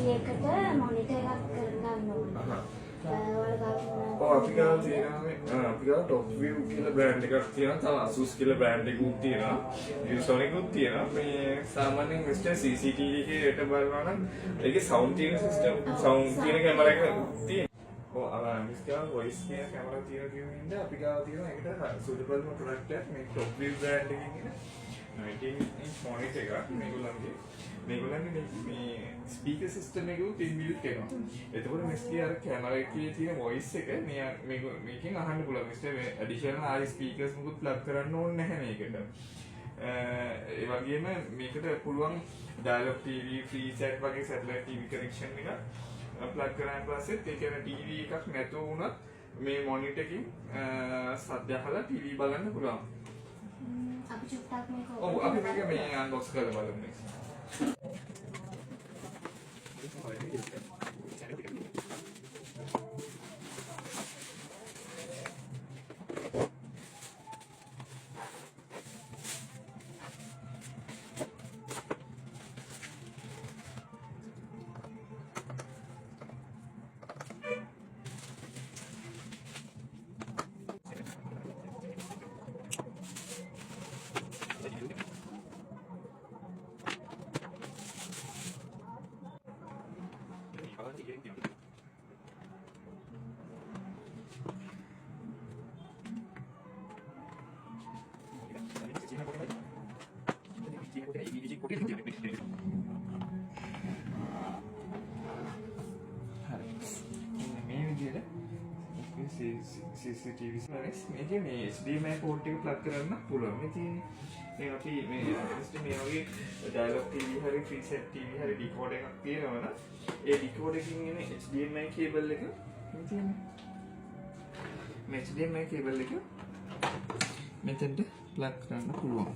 එකට මොනිටර් එකක් කරගන්න ඕනේ. අපි ගාව තියෙනවා අපි ගාව top view කියලා බ්‍රෑන්ඩ් එකක් තියෙනවා. තව Asus කියලා බ්‍රෑන්ඩ් එකකුත් තියෙනවා. Viewsonic උත් තියෙනවා. මේ සාමාන්‍යයෙන් Mr. CCTV එකේට බලනවා නම් ඒකේ sound තියෙන system sound තියෙන කැමරා එකක් තියෙනවා. අර මිස්කා voice කියන කැමරා තියෙන ඉඳ අපි ගාව තියෙනවා. ඒකට suitable product එකක් මේ top view බ්‍රෑන්ඩ් එකකින් එන 19-inch monitor එකක් මේගොල්ලන්ගේ මේ ස්පීකර් සිස්ටම් එක උත් ඉන්බිල්ට් වෙනවා. එතකොට මිස්ටි අර කැමරා එකේ තියෙන වොයිස් එක මේකෙන් අහන්න පුළුවන්. මිස්ටි මේ ඇඩිෂනල් ආයි ස්පීකර්ස් මුකුත් ප්ලග් කරන්න ඕනේ නැහැ මේකට. ඒ වගේම මේකට පුළුවන් ඩයලොග් TV, FreeSat වගේ සැටලයිට් TV කනෙක්ෂන් එක ප්ලග් කරාන් පස්සෙත් ඒ කියන්නේ TV එකක් නැතුව වුණත් මේ මොනිටර් එකකින් සද්ද අහලා TV බලන්න පුළුවන්. අපි චුට්ටක් මේක ඔව් අපි මේක මේ අන්බොක්ස් කරලා බලමු. CCTV මේකේ මේ HDMI port එක plug කරන්න පුළුවන්. මේ තියෙන්නේ. දැන් අපි මේ just මේ වගේ dialog TV හරි FreeSat TV හරි decoder එකක් තියෙනවා නම් ඒ decoder එකකින් එන HDMI cable එක මේ තියෙන්නේ. මේ HDMI cable එක මෙතෙන්ට plug කරන්න පුළුවන්.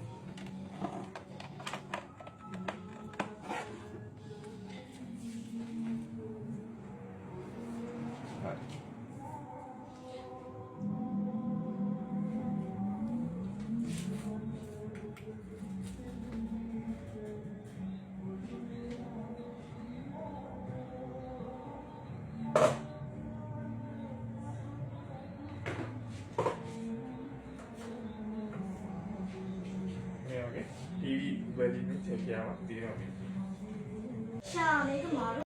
TV බැලීමේ හැකියාවක් තියෙනවා.